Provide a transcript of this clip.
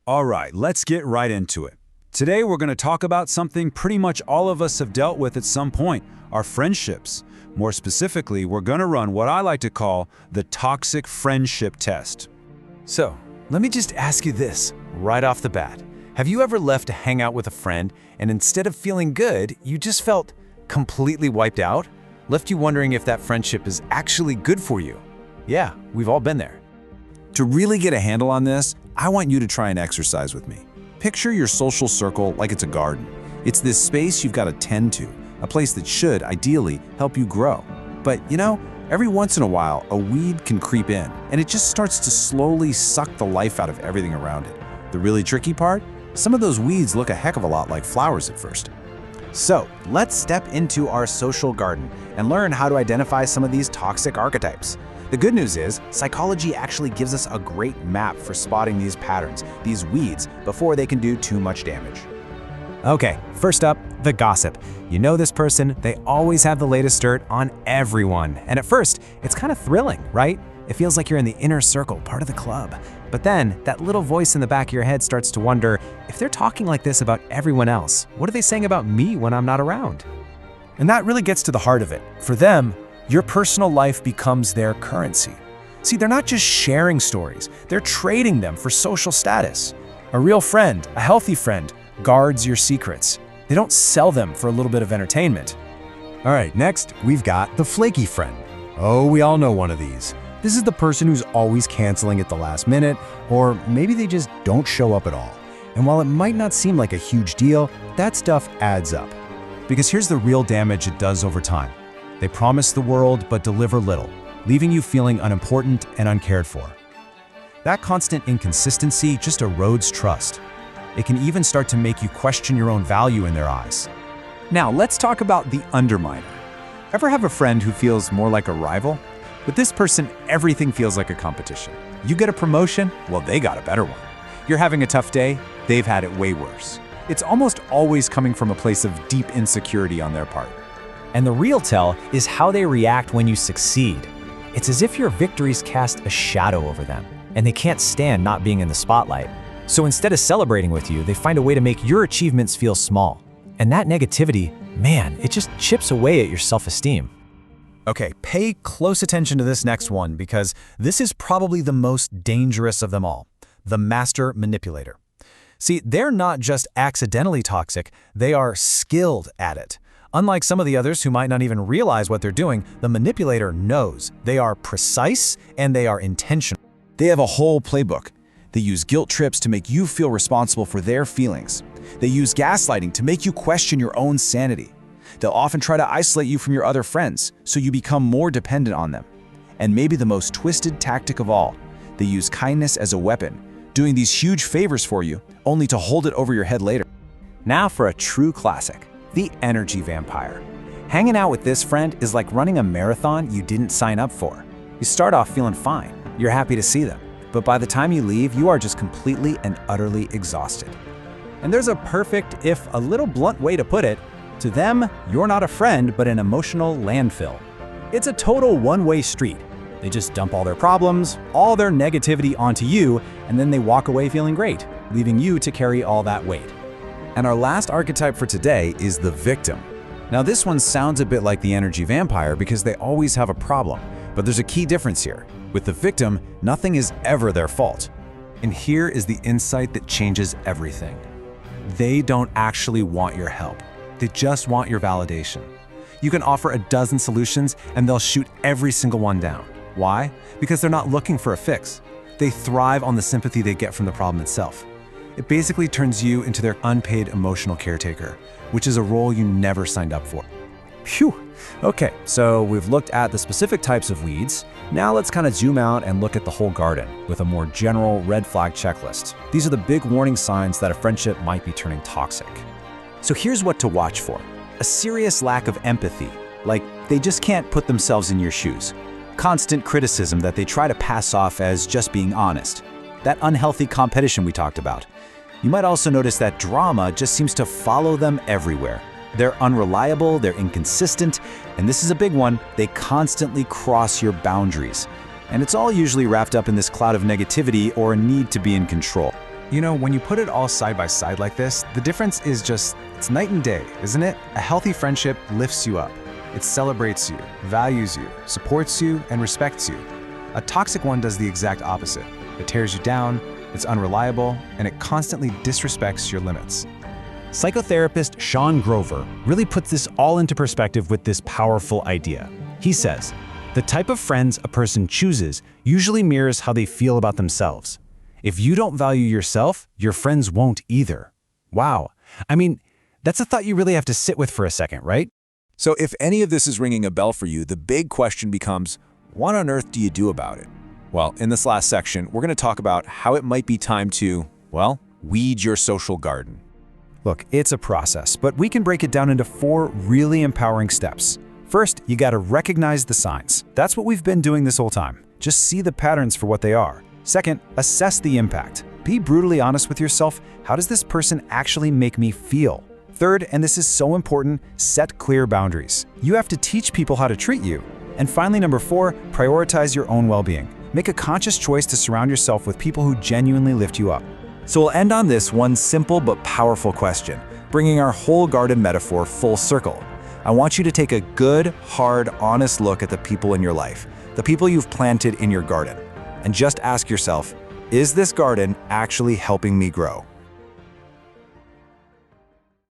All right, let's get right into it. Today we're going to talk about something pretty much all of us have dealt with at some point, our friendships. More specifically, we're going to run what I like to call the toxic friendship test. So, let me just ask you this, right off the bat. Have you ever left to hang out with a friend, and instead of feeling good, you just felt completely wiped out? Left you wondering if that friendship is actually good for you? Yeah, we've all been there. To really get a handle on this, I want you to try an exercise with me. Picture your social circle like it's a garden. It's this space you've got to tend to, a place that should, ideally, help you grow. But, every once in a while, a weed can creep in, and it just starts to slowly suck the life out of everything around it. The really tricky part? Some of those weeds look a heck of a lot like flowers at first. So, let's step into our social garden and learn how to identify some of these toxic archetypes. The good news is, psychology actually gives us a great map for spotting these patterns, these weeds, before they can do too much damage. Okay, first up, the gossip. You know this person, they always have the latest dirt on everyone. And at first, it's kind of thrilling, right? It feels like you're in the inner circle, part of the club. But then, that little voice in the back of your head starts to wonder, if they're talking like this about everyone else, what are they saying about me when I'm not around? And that really gets to the heart of it. For them, your personal life becomes their currency. See, they're not just sharing stories, they're trading them for social status. A real friend, a healthy friend, guards your secrets. They don't sell them for a little bit of entertainment. All right, next, we've got the flaky friend. Oh, we all know one of these. This is the person who's always canceling at the last minute, or maybe they just don't show up at all. And while it might not seem like a huge deal, that stuff adds up. Because here's the real damage it does over time. They promise the world but deliver little, leaving you feeling unimportant and uncared for. That constant inconsistency just erodes trust. It can even start to make you question your own value in their eyes. Now, let's talk about the Underminer. Ever have a friend who feels more like a rival? With this person, everything feels like a competition. You get a promotion? Well, they got a better one. You're having a tough day? They've had it way worse. It's almost always coming from a place of deep insecurity on their part. And the real tell is how they react when you succeed. It's as if your victories cast a shadow over them, and they can't stand not being in the spotlight. So instead of celebrating with you, they find a way to make your achievements feel small. And that negativity, man, it just chips away at your self-esteem. Okay, pay close attention to this next one because this is probably the most dangerous of them all, the master manipulator. See, they're not just accidentally toxic, they are skilled at it. Unlike some of the others who might not even realize what they're doing, the manipulator knows. They are precise and they are intentional. They have a whole playbook. They use guilt trips to make you feel responsible for their feelings. They use gaslighting to make you question your own sanity. They'll often try to isolate you from your other friends, so you become more dependent on them. And maybe the most twisted tactic of all, they use kindness as a weapon, doing these huge favors for you, only to hold it over your head later. Now for a true classic, the energy vampire. Hanging out with this friend is like running a marathon you didn't sign up for. You start off feeling fine, you're happy to see them, but by the time you leave, you are just completely and utterly exhausted. And there's a perfect, if a little blunt way to put it, to them, you're not a friend, but an emotional landfill. It's a total one-way street. They just dump all their problems, all their negativity onto you, and then they walk away feeling great, leaving you to carry all that weight. And our last archetype for today is the victim. Now this one sounds a bit like the energy vampire because they always have a problem, but there's a key difference here. With the victim, nothing is ever their fault. And here is the insight that changes everything. They don't actually want your help. They just want your validation. You can offer a dozen solutions and they'll shoot every single one down. Why? Because they're not looking for a fix. They thrive on the sympathy they get from the problem itself. It basically turns you into their unpaid emotional caretaker, which is a role you never signed up for. Phew. Okay, so we've looked at the specific types of weeds. Now let's kind of zoom out and look at the whole garden with a more general red flag checklist. These are the big warning signs that a friendship might be turning toxic. So here's what to watch for. A serious lack of empathy, like they just can't put themselves in your shoes. Constant criticism that they try to pass off as just being honest. That unhealthy competition we talked about. You might also notice that drama just seems to follow them everywhere. They're unreliable, they're inconsistent, and this is a big one, they constantly cross your boundaries. And it's all usually wrapped up in this cloud of negativity or a need to be in control. You know, when you put it all side by side like this, the difference is it's night and day, isn't it? A healthy friendship lifts you up. It celebrates you, values you, supports you, and respects you. A toxic one does the exact opposite. It tears you down, it's unreliable, and it constantly disrespects your limits. Psychotherapist Sean Grover really puts this all into perspective with this powerful idea. He says, the type of friends a person chooses usually mirrors how they feel about themselves. If you don't value yourself, your friends won't either. Wow. I mean, that's a thought you really have to sit with for a second, right? So if any of this is ringing a bell for you, the big question becomes, what on earth do you do about it? Well, in this last section, we're going to talk about how it might be time to, well, weed your social garden. Look, it's a process, but we can break it down into 4 really empowering steps. First, you gotta recognize the signs. That's what we've been doing this whole time. Just see the patterns for what they are. Second, assess the impact. Be brutally honest with yourself. How does this person actually make me feel? Third, and this is so important, set clear boundaries. You have to teach people how to treat you. And finally, number 4, prioritize your own well-being. Make a conscious choice to surround yourself with people who genuinely lift you up. So we'll end on this one simple but powerful question, bringing our whole garden metaphor full circle. I want you to take a good, hard, honest look at the people in your life, the people you've planted in your garden, and just ask yourself, is this garden actually helping me grow?